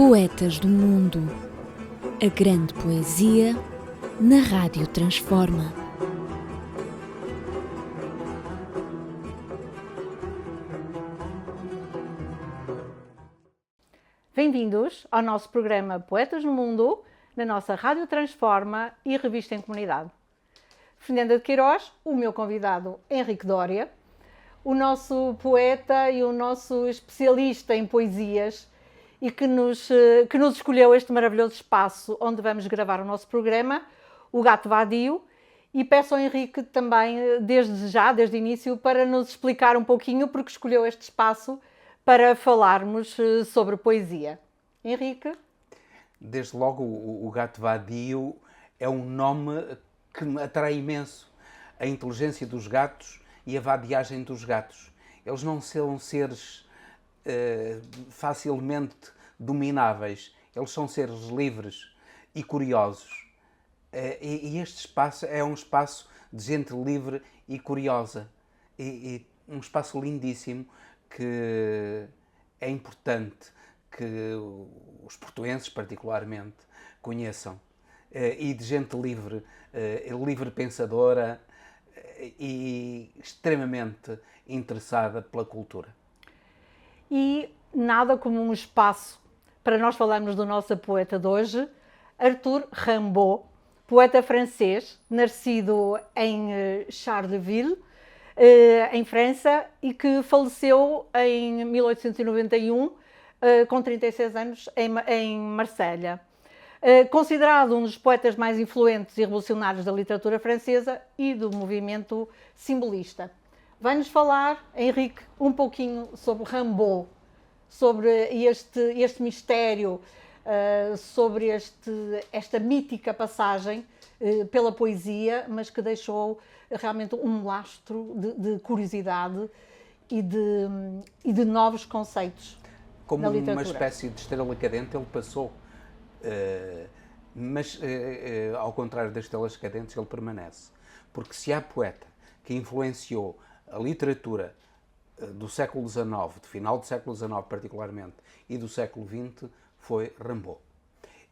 Poetas do Mundo. A grande poesia na Rádio Transforma. Bem-vindos ao nosso programa Poetas do Mundo, na nossa Rádio Transforma e Revista em Comunidade. Fernanda de Queiroz, o meu convidado Henrique Dória, o nosso poeta e o nosso especialista em poesias e que nos escolheu este maravilhoso espaço onde vamos gravar o nosso programa, o Gato Vadio, e peço ao Henrique também, desde o início, para nos explicar um pouquinho porque escolheu este espaço para falarmos sobre poesia. Henrique? Desde logo, o Gato Vadio é um nome que me atrai imenso. A inteligência dos gatos e a vadiagem dos gatos. Eles não são seres facilmente domináveis. Eles são seres livres e curiosos. E este espaço é um espaço de gente livre e curiosa. E um espaço lindíssimo que é importante que os portuenses, particularmente, conheçam. E de gente livre, livre pensadora e extremamente interessada pela cultura. E nada como um espaço para nós falarmos do nosso poeta de hoje, Arthur Rimbaud, poeta francês, nascido em Charleville, em França, e que faleceu em 1891, com 36 anos, em Marselha. Considerado um dos poetas mais influentes e revolucionários da literatura francesa e do movimento simbolista. Vai-nos falar, Henrique, um pouquinho sobre Rimbaud, sobre este mistério, sobre esta mítica passagem pela poesia, mas que deixou realmente um lastro de curiosidade e de novos conceitos como na literatura. Uma espécie de estrela cadente, ele passou. Mas, ao contrário das estrelas cadentes, ele permanece. Porque se há poeta que influenciou a literatura do século XIX, do final do século XIX particularmente, e do século XX, foi Rimbaud.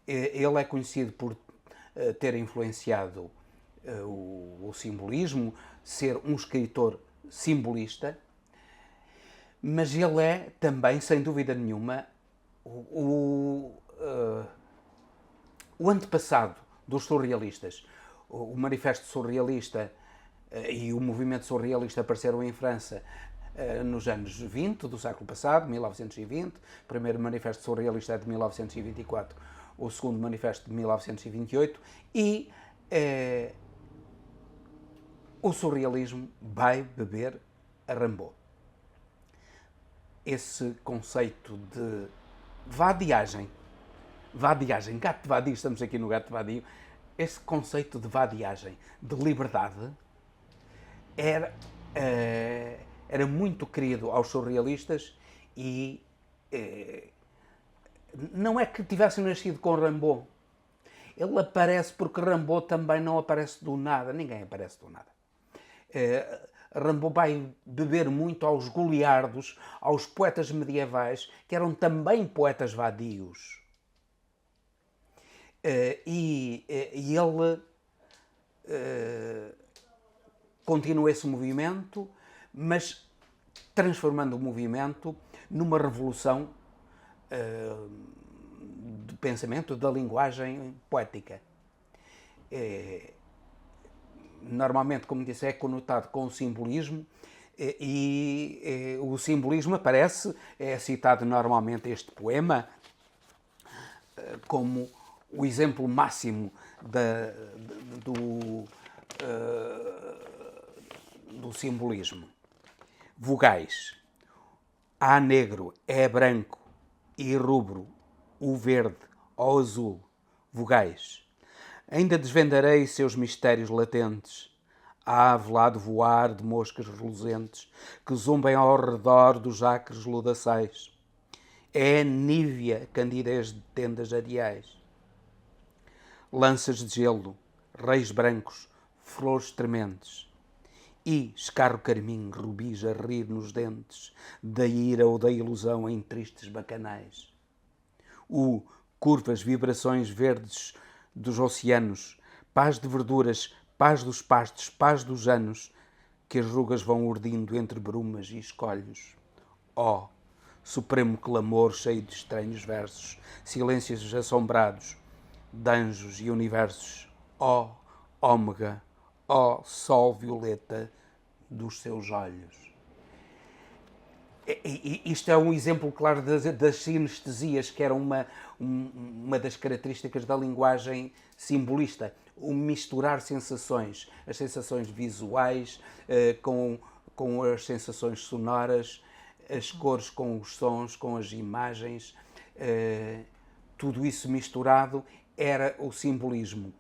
Ele é conhecido por ter influenciado o simbolismo, ser um escritor simbolista, mas ele é também, sem dúvida nenhuma, o antepassado dos surrealistas. O Manifesto Surrealista e o movimento surrealista apareceram em França nos anos 20 do século passado, 1920. O primeiro Manifesto Surrealista é de 1924, o segundo Manifesto de 1928. E o surrealismo vai beber a Rimbaud. Esse conceito de vadiagem, gato vadio, estamos aqui no gato vadio, esse conceito de vadiagem, de liberdade, era muito querido aos surrealistas e não é que tivessem nascido com Rimbaud. Ele aparece porque Rimbaud também não aparece do nada, ninguém aparece do nada. Rimbaud vai beber muito aos goliardos, aos poetas medievais, que eram também poetas vadios. E ele continua esse movimento, mas transformando o movimento numa revolução do pensamento, da linguagem poética. Normalmente, como disse, é conotado com o simbolismo e o simbolismo aparece, é citado normalmente este poema como o exemplo máximo do simbolismo. Vogais. Há negro, é branco e rubro, o verde, o azul. Vogais. Ainda desvendarei seus mistérios latentes. Há velado voar de moscas reluzentes que zumbem ao redor dos acres lodaçais. É nívea candidez de tendas areais. Lanças de gelo, reis brancos, flores trementes. E escarro carmim, rubis a rir nos dentes, da ira ou da ilusão em tristes bacanais. o curvas, vibrações verdes dos oceanos, paz de verduras, paz dos pastos, paz dos anos, que as rugas vão urdindo entre brumas e escolhos. Ó, supremo clamor cheio de estranhos versos, silêncios assombrados, de anjos e universos. Ó, ômega, ó, sol violeta dos seus olhos. Isto é um exemplo claro das sinestesias, que era uma das características da linguagem simbolista. O misturar sensações, as sensações visuais com as sensações sonoras, as cores com os sons, com as imagens, tudo isso misturado era o simbolismo.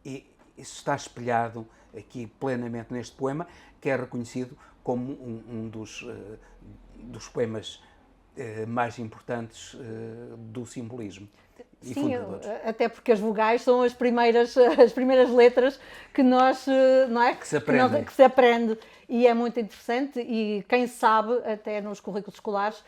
E isso está espelhado aqui plenamente neste poema, que é reconhecido como um dos poemas mais importantes do simbolismo. Sim, até porque as vogais são as primeiras letras que nós, não é? Que se aprende. E é muito interessante, e quem sabe, até nos currículos escolares,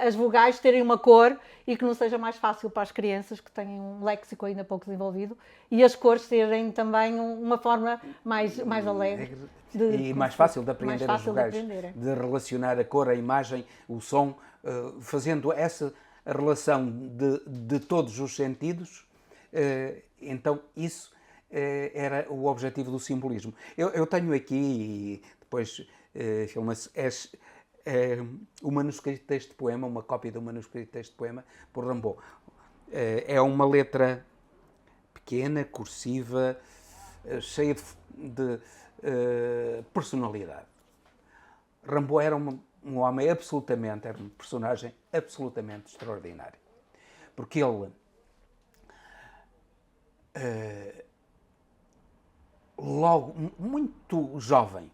as vogais terem uma cor e que não seja mais fácil para as crianças que têm um léxico ainda pouco desenvolvido, e as cores terem também uma forma mais alegre. E mais fácil de aprender as vogais, de relacionar a cor, a imagem, o som, fazendo essa relação de todos os sentidos. Então isso era o objetivo do simbolismo. Eu tenho aqui, e depois filma-se, o manuscrito deste poema, uma cópia do manuscrito deste poema, por Rimbaud. É uma letra pequena, cursiva, cheia de personalidade. Rimbaud era um homem era um personagem absolutamente extraordinário. Porque ele logo, muito jovem,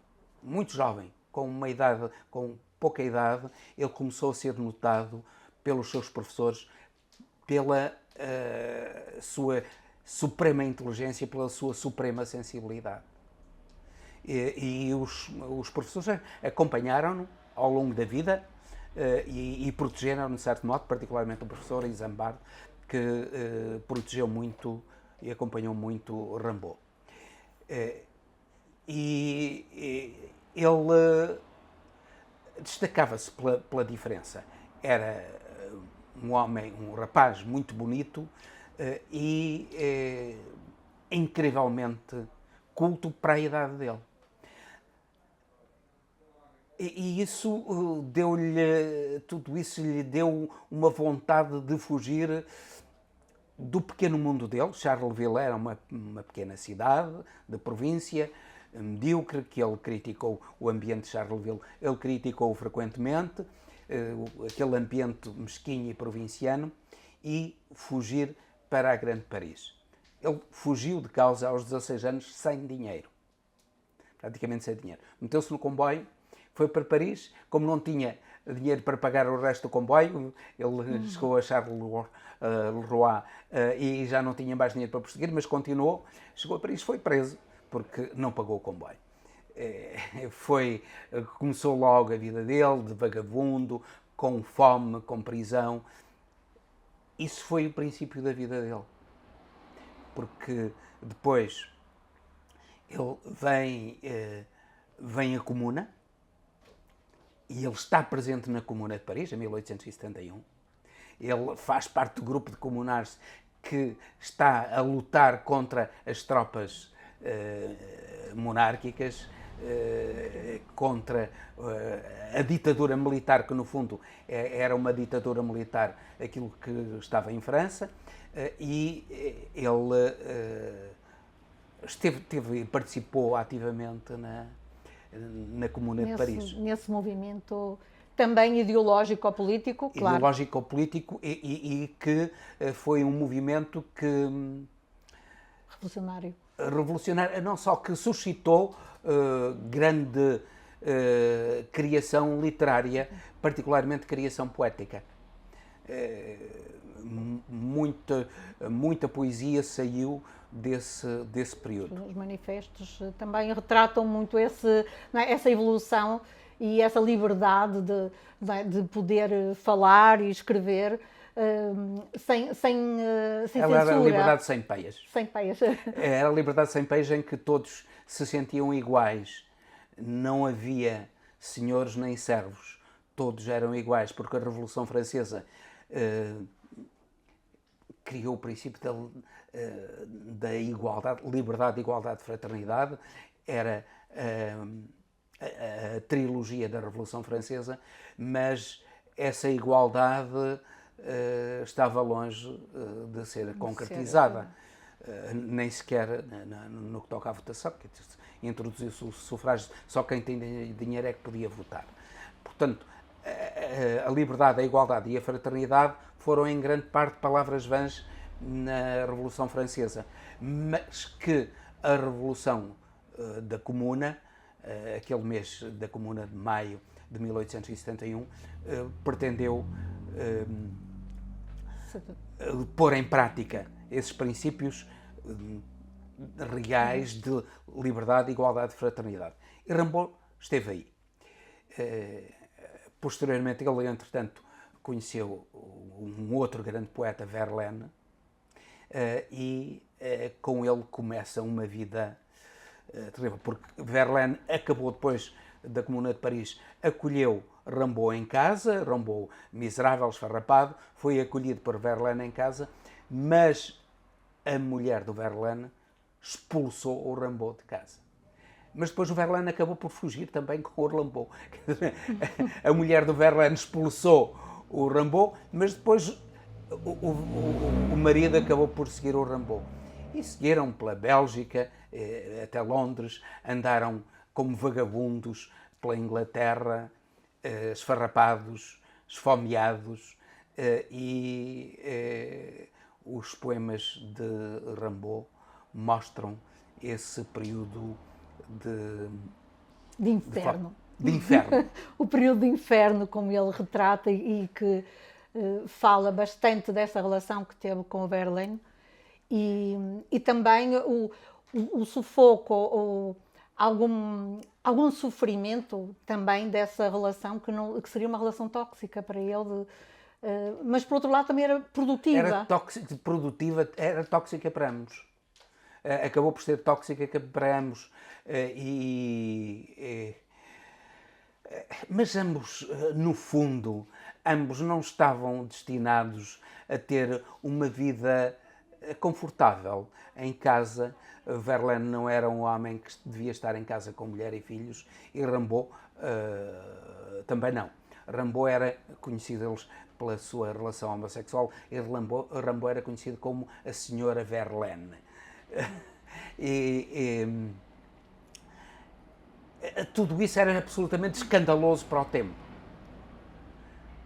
com pouca idade, ele começou a ser notado pelos seus professores, pela sua suprema inteligência, pela sua suprema sensibilidade. E os professores acompanharam-no ao longo da vida e protegeram-no, de certo modo, particularmente o professor Isambard, que protegeu muito e acompanhou muito Rimbaud. E ele destacava-se pela diferença. Era um rapaz muito bonito e incrivelmente culto para a idade dele. E isso tudo isso lhe deu uma vontade de fugir do pequeno mundo dele. Charleville era uma pequena cidade de província, medíocre, que ele criticou o ambiente de Charleville, ele criticou frequentemente, aquele ambiente mesquinho e provinciano, e fugir para a Grande Paris. Ele fugiu de causa aos 16 anos sem dinheiro, praticamente sem dinheiro. Meteu-se no comboio, foi para Paris, como não tinha dinheiro para pagar o resto do comboio, ele chegou a Charleroi e já não tinha mais dinheiro para prosseguir, mas continuou, chegou a Paris, foi preso, porque não pagou o comboio. Começou logo a vida dele, de vagabundo, com fome, com prisão. Isso foi o princípio da vida dele. Porque depois ele vem a Comuna, e ele está presente na Comuna de Paris, em 1871. Ele faz parte do grupo de comunares que está a lutar contra as tropas monárquicas, contra a ditadura militar, que no fundo era uma ditadura militar, aquilo que estava em França, e ele participou ativamente na Comuna de Paris. Nesse movimento também ideológico-político, claro. Ideológico-político e que foi um movimento que... Revolucionário, não só que suscitou grande criação literária, particularmente criação poética. Muita poesia saiu desse período. Os manifestos também retratam muito essa evolução e essa liberdade de poder falar e escrever sem Ela era a censura. liberdade sem peias. Sem peias. Era a liberdade sem peias em que todos se sentiam iguais. Não havia senhores nem servos. Todos eram iguais, porque a Revolução Francesa criou o princípio da igualdade, liberdade, igualdade, fraternidade. Era a trilogia da Revolução Francesa, mas essa igualdade estava longe de ser concretizada. Nem sequer no que toca à votação, que introduziu-se o sufrágio, só quem tem dinheiro é que podia votar. Portanto, a liberdade, a igualdade e a fraternidade foram em grande parte palavras vãs na Revolução Francesa, mas que a Revolução da Comuna, aquele mês da Comuna de maio de 1871, pretendeu pôr em prática esses princípios reais de liberdade, igualdade e fraternidade. E Rimbaud esteve aí. Posteriormente, ele, entretanto, conheceu um outro grande poeta, Verlaine, e com ele começa uma vida terrível, porque Verlaine acabou depois da Comuna de Paris, acolheu Rimbaud em casa, Rimbaud miserável, esfarrapado, foi acolhido por Verlaine em casa, mas a mulher do Verlaine expulsou o Rimbaud de casa. Mas depois o Verlaine acabou por fugir também com o Rimbaud. A mulher do Verlaine expulsou o Rimbaud, mas depois o marido acabou por seguir o Rimbaud. E seguiram pela Bélgica, até Londres, andaram como vagabundos pela Inglaterra, esfarrapados, esfomeados, e os poemas de Rimbaud mostram esse período de inferno. De inferno. O período de inferno, como ele retrata e que fala bastante dessa relação que teve com o Verlaine, e também o sufoco ou algum sofrimento também dessa relação que seria uma relação tóxica para ele, mas por outro lado também era produtiva. Era tóxica para ambos. Acabou por ser tóxica para ambos. Mas ambos, no fundo, ambos não estavam destinados a ter uma vida confortável em casa. Verlaine não era um homem que devia estar em casa com mulher e filhos, e Rimbaud também não. Rimbaud era conhecido pela sua relação homossexual, e Rimbaud era conhecido como a senhora Verlaine. Tudo isso era absolutamente escandaloso para o tempo.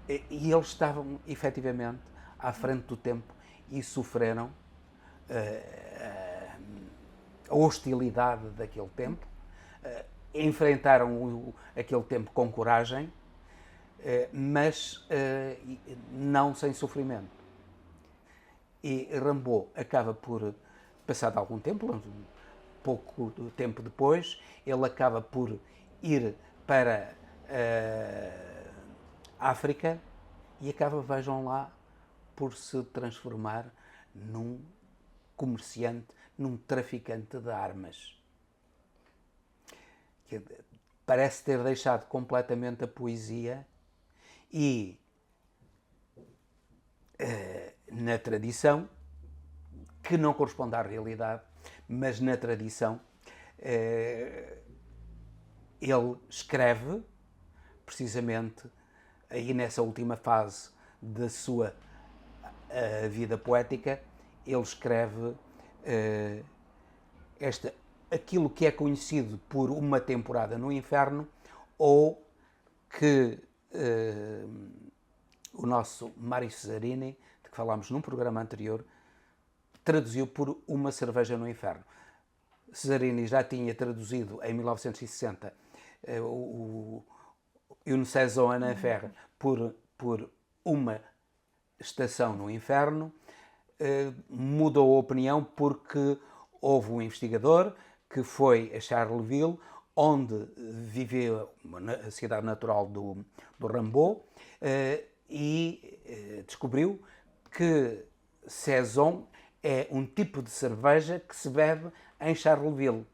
E eles estavam, efetivamente, à frente do tempo e sofreram a hostilidade daquele tempo, enfrentaram aquele tempo com coragem, mas não sem sofrimento. E Rimbaud acaba por, passado algum tempo, pouco tempo depois, ele acaba por ir para a África e acaba, vejam lá, por se transformar num comerciante, num traficante de armas. Que parece ter deixado completamente a poesia e, na tradição, que não corresponde à realidade, mas na tradição, ele escreve, precisamente, aí nessa última fase da sua vida poética, ele escreve aquilo que é conhecido por Uma Temporada no Inferno, ou que o nosso Mário Cesarini, de que falámos num programa anterior, traduziu por Uma Cerveja no Inferno. Cesarini já tinha traduzido em 1960 Une Saison en Enfer por Uma Estação no Inferno. Mudou a opinião porque houve um investigador que foi a Charleville, onde viveu a cidade natural do Rimbaud, e descobriu que Saison é um tipo de cerveja que se bebe em Charleville.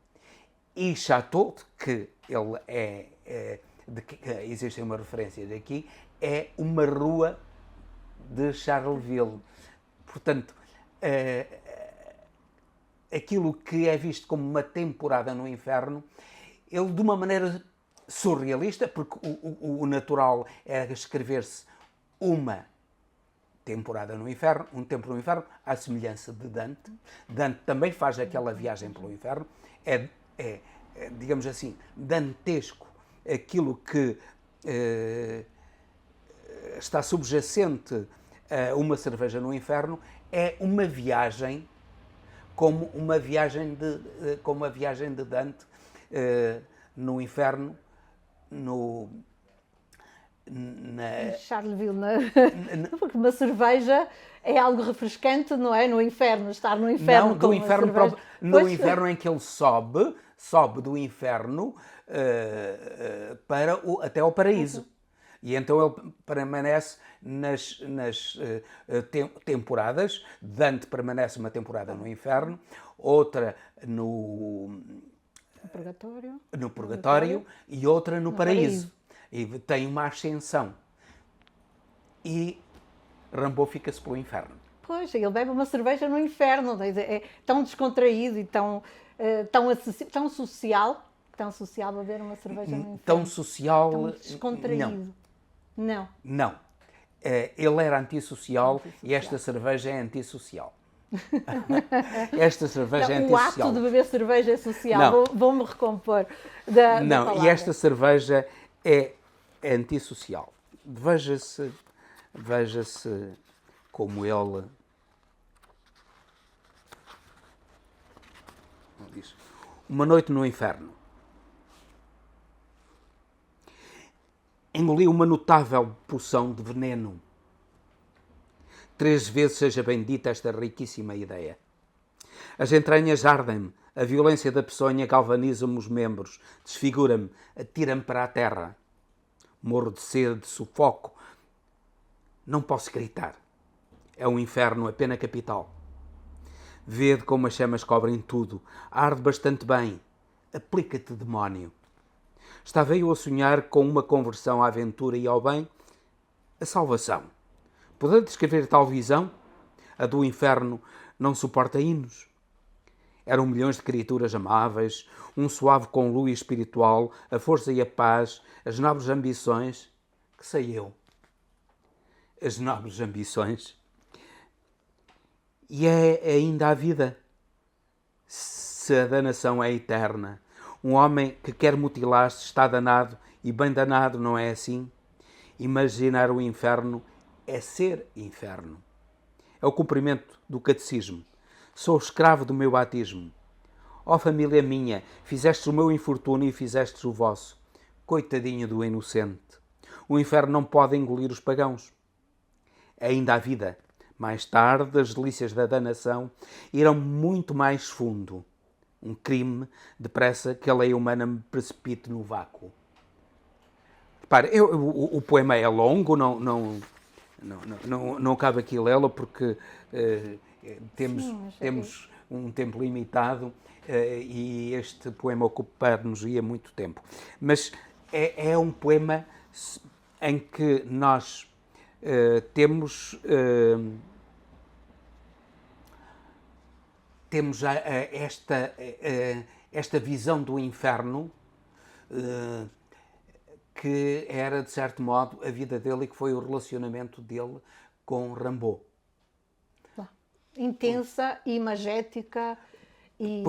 E Chateau, que ele de que existe uma referência daqui, é uma rua de Charleville. Portanto, aquilo que é visto como uma temporada no inferno, ele de uma maneira surrealista, porque o natural era escrever-se uma temporada no inferno, um tempo no inferno, à semelhança de Dante. Dante também faz aquela viagem pelo inferno. Digamos assim, dantesco aquilo que está subjacente a uma cerveja no inferno, é uma viagem como uma viagem de Dante no inferno, Charleville, porque uma cerveja é algo refrescante, não é? No inferno, estar no inferno. Não, do inferno no inferno em que ele sobe do inferno até ao paraíso. E então ele permanece nas temporadas. Dante permanece uma temporada no inferno, outra no purgatório e outra no paraíso. E tem uma ascensão. E Rimbaud fica-se pelo inferno. Pois, ele bebe uma cerveja no inferno. É tão descontraído e tão social beber uma cerveja no inferno. Tão social. Tão descontraído. Não. Ele era antissocial e esta cerveja é antissocial. Esta cerveja é antissocial. O ato de beber cerveja é social. Vou-me recompor da palavra. E esta cerveja é antissocial. Veja-se como ele diz. Uma noite no inferno. Engoli uma notável poção de veneno. 3 vezes seja bendita esta riquíssima ideia. As entranhas ardem-me, a violência da peçonha galvaniza-me os membros, desfigura-me, atira-me para a terra. Morro de sede, de sufoco. Não posso gritar. É um inferno, a pena capital. Vede como as chamas cobrem tudo. Arde bastante bem. Aplica-te, demónio. Estava eu a sonhar com uma conversão à aventura e ao bem, a salvação. Poder descrever tal visão? A do inferno não suporta hinos. Eram milhões de criaturas amáveis, um suave conluio espiritual, a força e a paz, as nobres ambições, que sei eu. As nobres ambições. E é ainda a vida. Se a danação é eterna, um homem que quer mutilar-se está danado, e bem danado, não é assim? Imaginar o inferno é ser inferno. É o cumprimento do catecismo. Sou escravo do meu batismo. Ó família minha, fizestes o meu infortúnio e fizestes o vosso. Coitadinho do inocente. O inferno não pode engolir os pagãos. Ainda a vida. Mais tarde, as delícias da danação irão muito mais fundo. Um crime, depressa, que a lei humana me precipite no vácuo. Repare, o poema é longo, não cabe aqui lê-lo porque temos um tempo limitado e este poema ocupa-nos muito tempo. Mas é um poema em que nós temos esta visão do inferno que era, de certo modo, a vida dele e que foi o relacionamento dele com Rimbaud. Intensa, imagética e...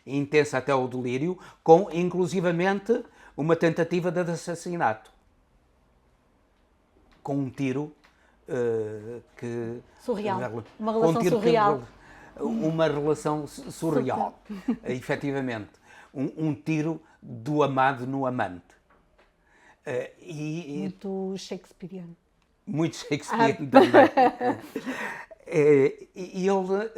Intensa até o delírio, com, inclusivamente, uma tentativa de assassinato. Com um tiro que... Surreal. Uma relação surreal. Uma relação surreal, efetivamente. Um tiro do amado no amante. Muito shakespeariano. Muito shakespeariano também. E ele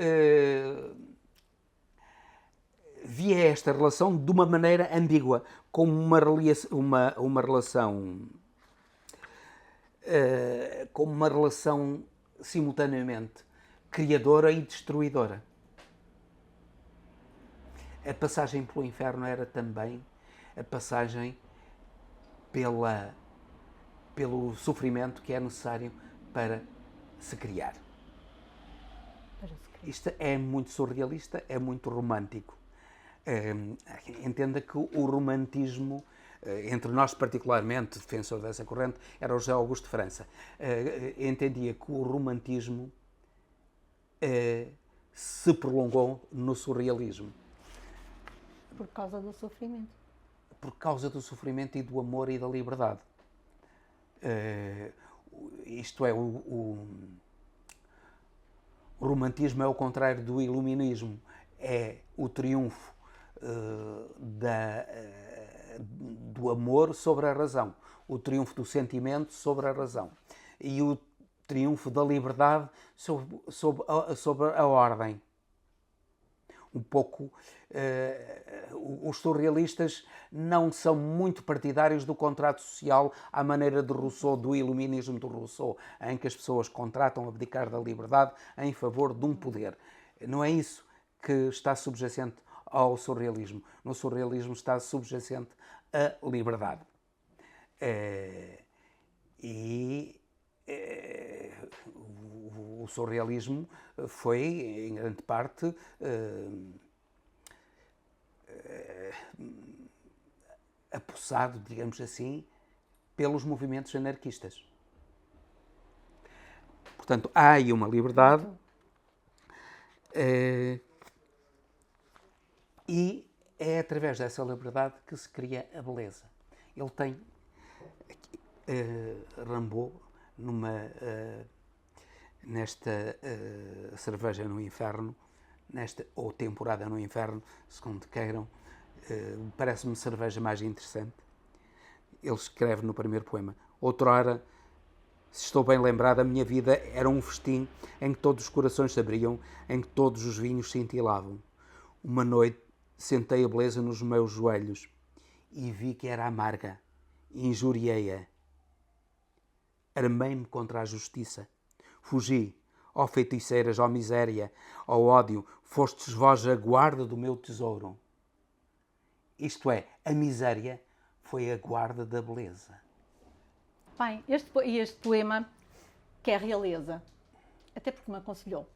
via esta relação de uma maneira ambígua, como uma relação como uma relação simultaneamente criadora e destruidora. A passagem pelo inferno era também a passagem pelo sofrimento que é necessário para se criar. Isto é muito surrealista, é muito romântico. Entenda que o romantismo, entre nós particularmente, defensor dessa corrente, era o José Augusto de França. Entendia que o romantismo se prolongou no surrealismo. Por causa do sofrimento. Por causa do sofrimento e do amor e da liberdade. Isto é, o romantismo é o contrário do iluminismo. É o triunfo do amor sobre a razão. O triunfo do sentimento sobre a razão. E o triunfo da liberdade sobre a ordem. Um pouco, os surrealistas não são muito partidários do contrato social à maneira de Rousseau, do iluminismo de Rousseau, em que as pessoas contratam abdicar da liberdade em favor de um poder. Não é isso que está subjacente ao surrealismo. No surrealismo está subjacente a liberdade. O surrealismo foi, em grande parte, apossado, digamos assim, pelos movimentos anarquistas. Portanto, há aí uma liberdade e é através dessa liberdade que se cria a beleza. Ele tem Rimbaud nesta Cerveja no Inferno, ou Temporada no Inferno, segundo queiram, parece-me cerveja mais interessante. Ele escreve no primeiro poema: outrora, se estou bem lembrado, a minha vida era um festim em que todos os corações se abriam, em que todos os vinhos cintilavam. Uma noite sentei a beleza nos meus joelhos e vi que era amarga, injuriei-a. Armei-me contra a justiça. Fugi, ó feiticeiras, ó miséria, ó ódio, fostes vós a guarda do meu tesouro. Isto é, a miséria foi a guarda da beleza. Bem, este poema que é realeza, até porque me aconselhou.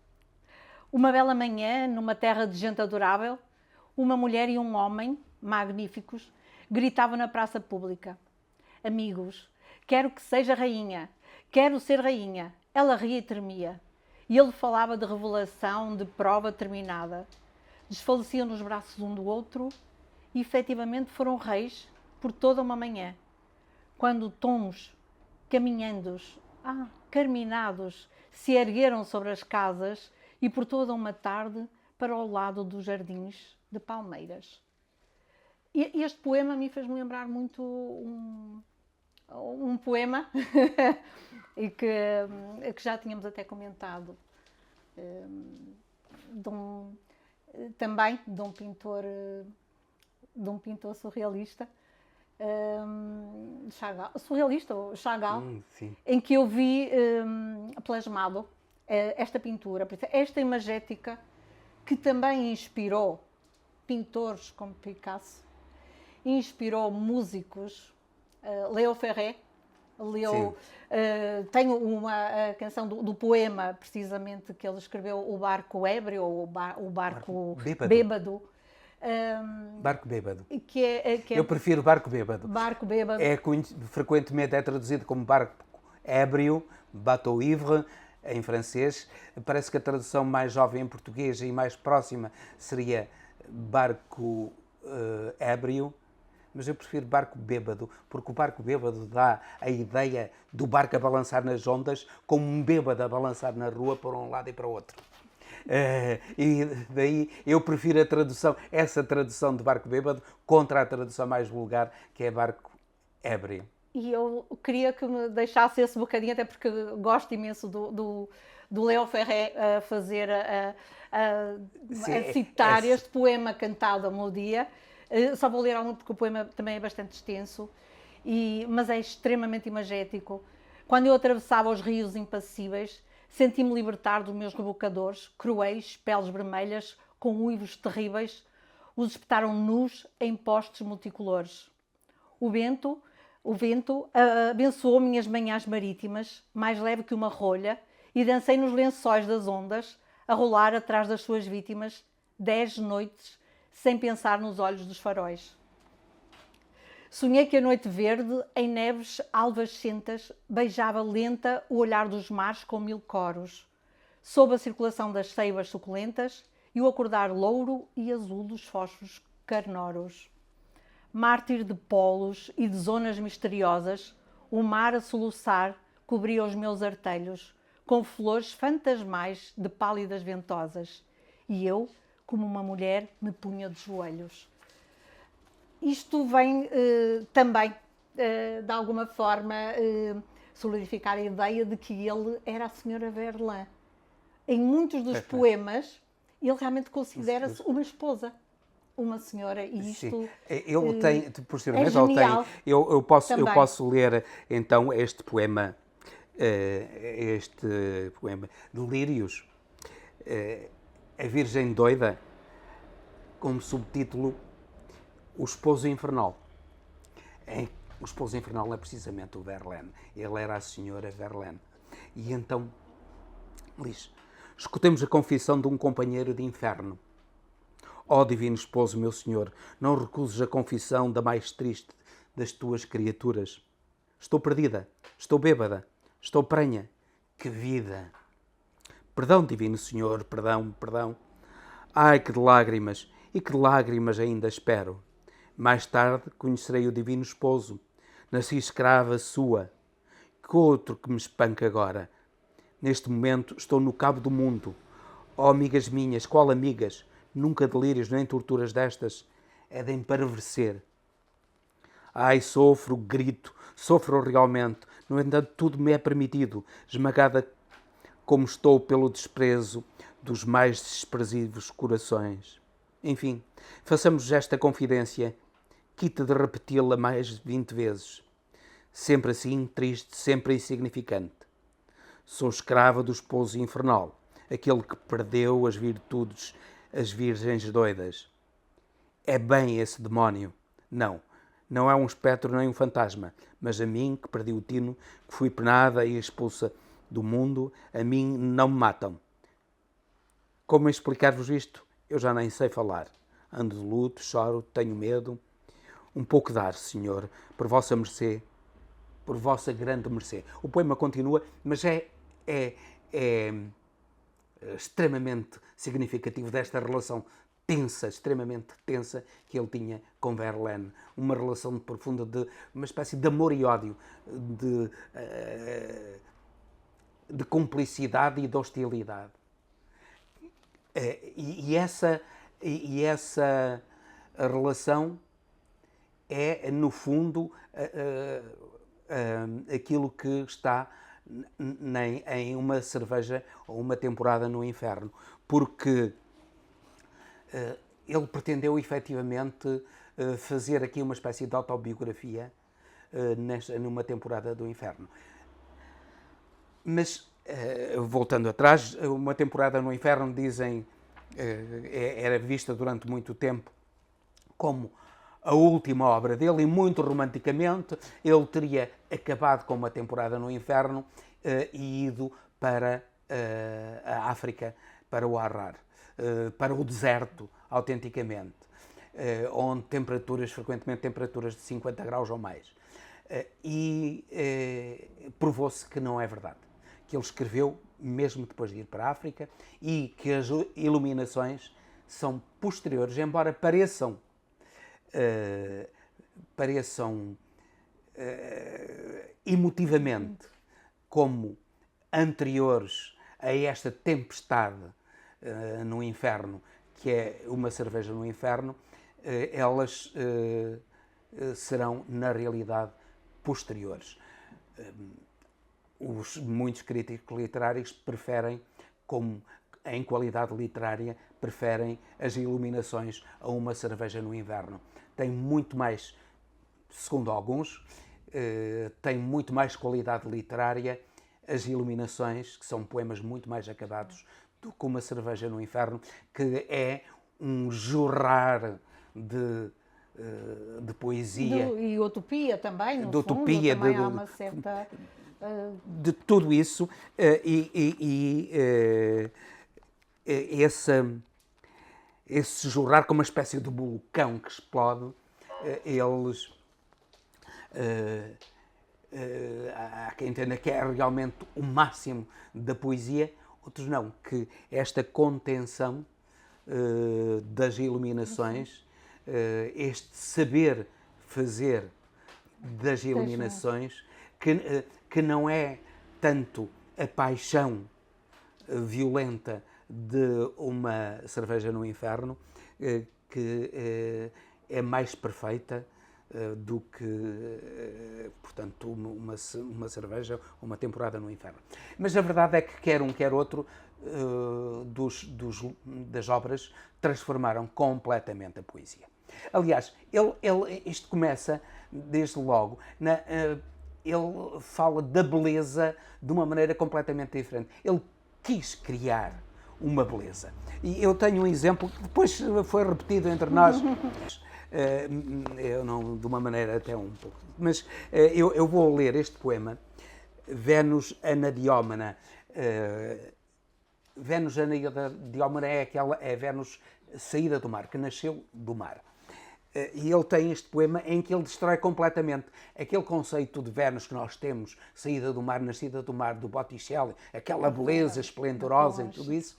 Uma bela manhã, numa terra de gente adorável, uma mulher e um homem, magníficos, gritavam na praça pública: amigos, quero que seja rainha, quero ser rainha. Ela ria e tremia. E ele falava de revelação, de prova terminada. Desfaleciam nos braços um do outro e efetivamente foram reis por toda uma manhã. Quando tons, caminhandos, carminados, se ergueram sobre as casas e por toda uma tarde para o lado dos jardins de palmeiras. E este poema me fez-me lembrar muito um poema e que já tínhamos até comentado, também de um pintor surrealista, Chagall, em que eu vi plasmado esta pintura, esta imagética que também inspirou pintores como Picasso, inspirou músicos, Léo Ferré. Tenho uma canção do poema, precisamente, que ele escreveu, O Barco Ébrio, ou o Barco Bêbado. Barco Bêbado. Eu prefiro Barco Bêbado. Barco Bêbado. Frequentemente é traduzido como Barco Ébrio, Bateau Ivre, em francês. Parece que a tradução mais jovem em português e mais próxima seria Barco Ébrio. Mas eu prefiro Barco Bêbado, porque o Barco Bêbado dá a ideia do barco a balançar nas ondas, como um bêbado a balançar na rua para um lado e para o outro. E daí eu prefiro essa tradução de Barco Bêbado contra a tradução mais vulgar, que é Barco Ébrio. E eu queria que me deixasse esse bocadinho, até porque gosto imenso do Léo Ferré a fazer, a citar este poema cantado a melodia. Só vou ler algum porque o poema também é bastante extenso, mas é extremamente imagético, Quando eu atravessava os rios impassíveis, senti-me libertar dos meus rebocadores, cruéis, peles vermelhas, com uivos terríveis, os espetaram nus em postes multicolores. O vento abençoou minhas manhãs marítimas, mais leve que uma rolha, e dancei nos lençóis das ondas, a rolar atrás das suas vítimas, 10 noites, sem pensar nos olhos dos faróis. Sonhei que a noite verde, em neves alvascentas, beijava lenta o olhar dos mares com 1000 coros, sob a circulação das seivas suculentas e o acordar louro e azul dos fósforos carnoros. Mártir de polos e de zonas misteriosas, o mar a soluçar cobria os meus artelhos, com flores fantasmais de pálidas ventosas, e eu, como uma mulher, me punha de joelhos. Isto vem também, de alguma forma, solidificar a ideia de que ele era a senhora Verlaine. Em muitos dos poemas, ele realmente considera-se uma esposa, uma senhora, e isto Sim. Ele tem, posteriormente, é genial. Eu posso ler então este poema Delírios, A Virgem Doida, como subtítulo O Esposo Infernal. O Esposo Infernal é precisamente o Verlaine. Ele era a senhora Verlaine. E então, diz: escutemos a confissão de um companheiro de inferno. Ó divino esposo, meu senhor, não recuses a confissão da mais triste das tuas criaturas. Estou perdida, estou bêbada, estou prenha. Que vida! Perdão, divino senhor, perdão, perdão. Ai, que de lágrimas, e que de lágrimas ainda espero. Mais tarde conhecerei o divino esposo. Nasci escrava sua. Que outro que me espanca agora? Neste momento estou no cabo do mundo. Ó amigas minhas, qual amigas? Nunca delírios nem torturas destas. É de emparverecer. Ai, sofro, grito, sofro realmente. No entanto, tudo me é permitido, esmagada como estou pelo desprezo dos mais desprezíveis corações. Enfim, façamos esta confidência, quita de repeti-la mais de 20 vezes. Sempre assim, triste, sempre insignificante. Sou escrava do esposo infernal, aquele que perdeu as virtudes, as virgens doidas. É bem esse demónio. Não, não é um espectro nem um fantasma, mas a mim, que perdi o tino, que fui penada e expulsa do mundo, a mim não me matam. Como explicar-vos isto? Eu já nem sei falar. Ando de luto, choro, tenho medo. Um pouco dar, Senhor, por vossa mercê, por vossa grande mercê. O poema continua, mas é extremamente significativo desta relação tensa, extremamente tensa, que ele tinha com Verlaine. Uma relação profunda, de uma espécie de amor e ódio, de cumplicidade e de hostilidade. E essa relação é, no fundo, aquilo que está em uma cerveja ou uma temporada no inferno, porque ele pretendeu efetivamente fazer aqui uma espécie de autobiografia numa temporada do inferno. Mas, voltando atrás, uma temporada no inferno, dizem, era vista durante muito tempo como a última obra dele, e muito romanticamente ele teria acabado com uma temporada no inferno e ido para a África, para o Harar, para o deserto, autenticamente, onde frequentemente temperaturas de 50 graus ou mais. Provou-se que não é verdade, que ele escreveu mesmo depois de ir para a África, e que as iluminações são posteriores, embora pareçam emotivamente como anteriores a esta tempestade no inferno, que é uma cerveja no inferno, elas serão, na realidade, posteriores. Muitos críticos literários preferem, como em qualidade literária, preferem as iluminações a uma cerveja no inverno. Tem muito mais, segundo alguns, tem muito mais qualidade literária as Iluminações, que são poemas muito mais acabados do que Uma Cerveja no Inferno, que é um jorrar de poesia. E utopia também, no De fundo, utopia, também há uma certa... de tudo isso, esse jorrar como uma espécie de vulcão que explode, eles... há quem entenda que é realmente o máximo da poesia, outros não, que esta contenção das Iluminações, este saber fazer das Iluminações, que não é tanto a paixão violenta de Uma Cerveja no Inferno, que é mais perfeita do que, portanto, uma cerveja ou uma temporada no inferno. Mas a verdade é que quer um, quer outro das obras transformaram completamente a poesia. Aliás, isto começa, desde logo, ele fala da beleza de uma maneira completamente diferente. Ele quis criar uma beleza. E eu tenho um exemplo que depois foi repetido entre nós. Eu não, de uma maneira até um pouco, mas eu vou ler este poema, Vênus Anadiómena. Vênus Anadiómena é Vênus saída do mar, que nasceu do mar. E ele tem este poema em que ele destrói completamente aquele conceito de Vênus que nós temos, saída do mar, nascida do mar, do Botticelli, aquela beleza esplendorosa e tudo isso.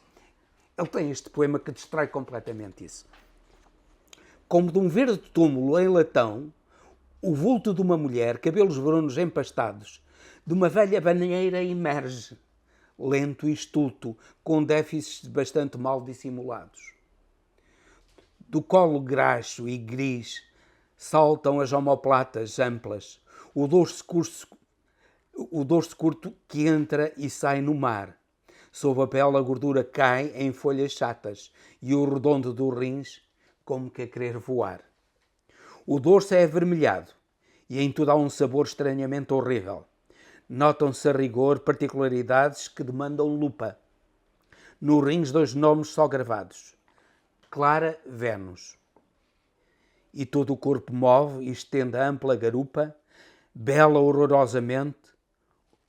Ele tem este poema que destrói completamente isso. Como de um verde túmulo em latão, o vulto de uma mulher, cabelos brunos empastados, de uma velha banheira emerge, lento e estulto, com déficits bastante mal dissimulados. Do colo graxo e gris saltam as omoplatas amplas, o dorso curto que entra e sai no mar. Sob a pele a gordura cai em folhas chatas e o redondo dos rins como que a querer voar. O dorso é avermelhado e em tudo há um sabor estranhamente horrível. Notam-se a rigor particularidades que demandam lupa. Nos rins 2 nomes só gravados. Clara Vênus. E todo o corpo move e estende a ampla garupa, bela horrorosamente,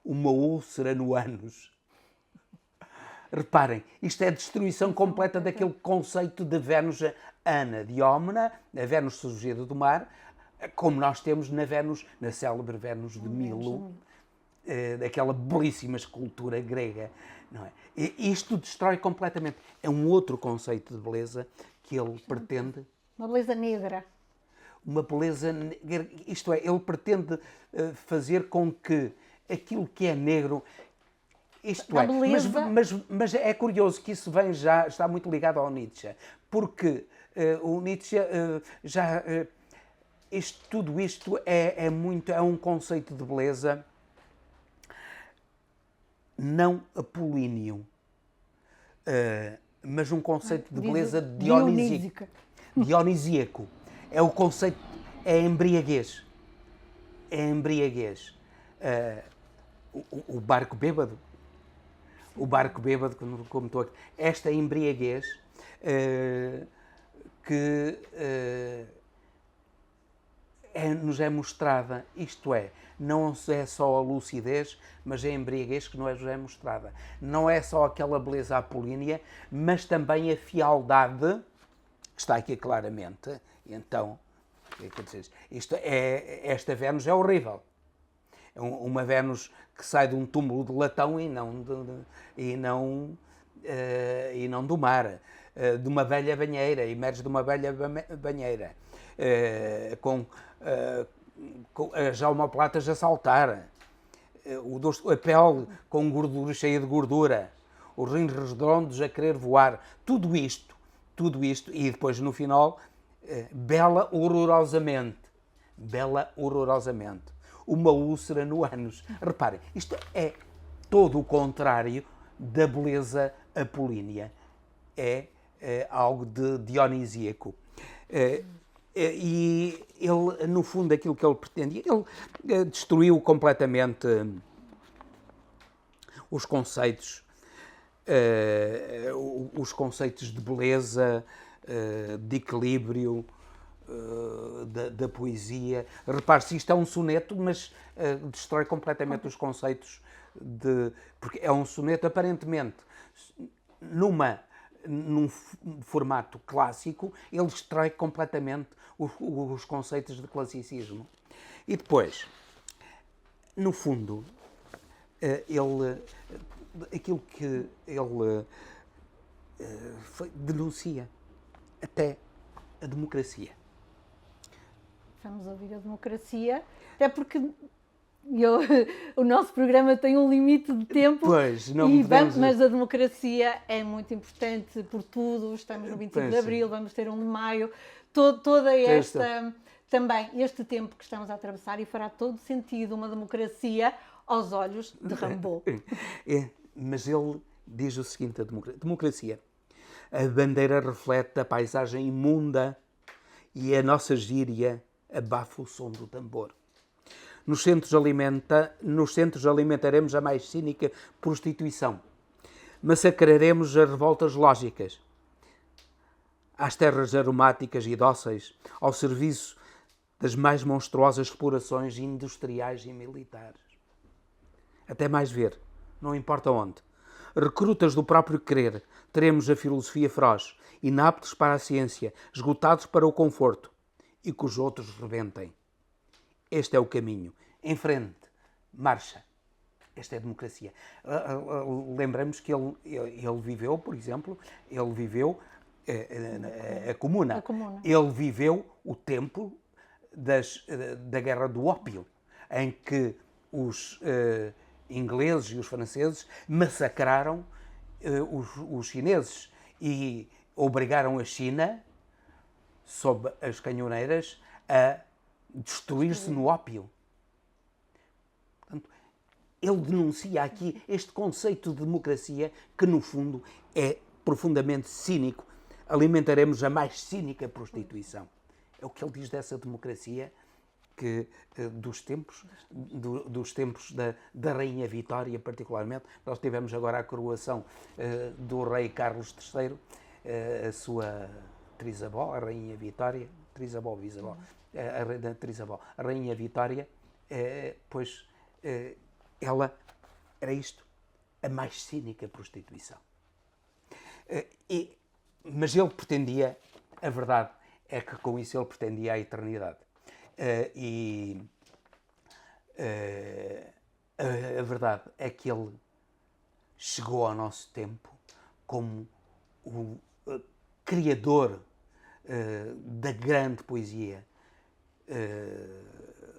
uma úlcera no ânus. Reparem, isto é a destruição completa daquele conceito de Vênus Anadiómena, a Vênus surgida do mar, como nós temos na célebre Vênus de Milo, daquela belíssima escultura grega. Não é? E isto destrói completamente. É um outro conceito de beleza que ele pretende. Uma beleza negra. Uma beleza negra, isto é, ele pretende fazer com que aquilo que é negro... Isto é, mas é curioso que isso está muito ligado ao Nietzsche, porque o Nietzsche tudo isto é um conceito de beleza não apolíneo, mas um conceito de beleza dionisíaco. É o conceito, é embriaguez. É embriaguez. O barco bêbado. O barco bêbado, como estou aqui. Esta embriaguez que nos é mostrada, isto é, não é só a lucidez, mas a embriaguez que nos é mostrada. Não é só aquela beleza apolínea, mas também a fialdade, que está aqui claramente. Então, esta Vênus é horrível. É uma Vênus que sai de um túmulo de latão e não do mar. De uma velha banheira, emerge de uma velha banheira. Com as omoplatas a saltar, a pele com gordura, cheia de gordura, os rins redondos a querer voar, tudo isto, e depois no final, bela horrorosamente, uma úlcera no ânus. Reparem, isto é todo o contrário da beleza apolínea, é algo de dionisíaco. E ele, no fundo, aquilo que ele pretendia, ele destruiu completamente os conceitos de beleza, de equilíbrio, da poesia. Repare-se, isto é um soneto, mas destrói completamente os conceitos porque é um soneto aparentemente num formato clássico, ele destrói completamente os conceitos de classicismo. E depois, no fundo, aquilo que ele denuncia até a democracia. Vamos ouvir a democracia, até porque o nosso programa tem um limite de tempo. Pois, não mas a democracia é muito importante por tudo. Estamos no 25 de Abril, vamos ter 1 de Maio, toda esta também este tempo que estamos a atravessar, e fará todo sentido uma democracia aos olhos de Rimbaud. Mas ele diz o seguinte: a democracia, a bandeira reflete a paisagem imunda e a nossa gíria abafa o som do tambor. Nos centros alimentaremos a mais cínica prostituição. Massacraremos as revoltas lógicas. Às terras aromáticas e dóceis, ao serviço das mais monstruosas explorações industriais e militares. Até mais ver, não importa onde. Recrutas do próprio querer, teremos a filosofia feroz, inaptos para a ciência, esgotados para o conforto, e que os outros rebentem. Este é o caminho. Em frente, marcha. Esta é a democracia. Lembramos que ele viveu, por exemplo, a Comuna. Ele viveu o tempo da Guerra do Ópio, em que os ingleses e os franceses massacraram os chineses e obrigaram a China, sob as canhoneiras, a destruir-se no ópio. Portanto, ele denuncia aqui este conceito de democracia que, no fundo, é profundamente cínico. Alimentaremos a mais cínica prostituição. É o que ele diz dessa democracia que, dos tempos da Rainha Vitória, particularmente. Nós tivemos agora a coroação do rei Carlos III, a sua trisavó, a Rainha Vitória, trisavó, bisavó, a Rainha Vitória, ela era isto, a mais cínica prostituição. Mas ele pretendia, a verdade é que com isso ele pretendia a eternidade. A verdade é que ele chegou ao nosso tempo como o criador da grande poesia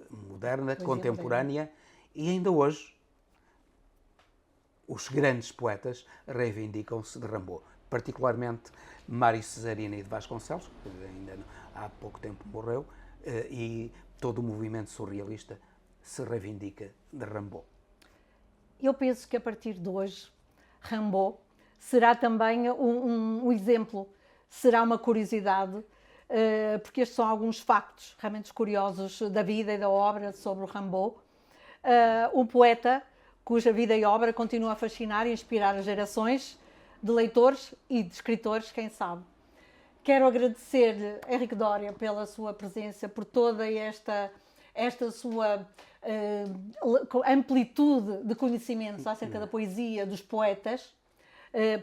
moderna, contemporânea, e ainda hoje os grandes poetas reivindicam-se de Rimbaud, particularmente Mário Cesarino de Vasconcelos, que ainda há pouco tempo morreu, e todo o movimento surrealista se reivindica de Rimbaud. Eu penso que a partir de hoje, Rimbaud será também um exemplo, será uma curiosidade, porque estes são alguns factos realmente curiosos da vida e da obra sobre o Rimbaud. Um poeta cuja vida e obra continua a fascinar e inspirar as gerações de leitores e de escritores, quem sabe. Quero agradecer-lhe, Henrique Doria, pela sua presença, por toda esta sua amplitude de conhecimentos acerca da poesia dos poetas,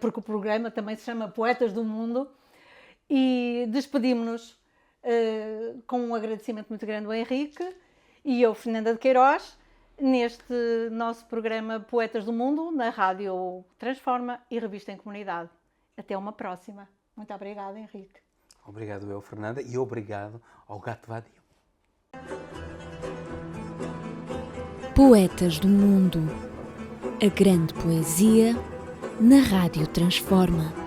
porque o programa também se chama Poetas do Mundo, e despedimos-nos com um agradecimento muito grande ao Henrique e eu, Fernanda de Queiroz, neste nosso programa Poetas do Mundo, na Rádio Transforma e Revista em Comunidade. Até uma próxima. Muito obrigada, Henrique. Obrigado eu, Fernanda, e obrigado ao Gato Vadio. Poetas do Mundo. A grande poesia na Rádio Transforma.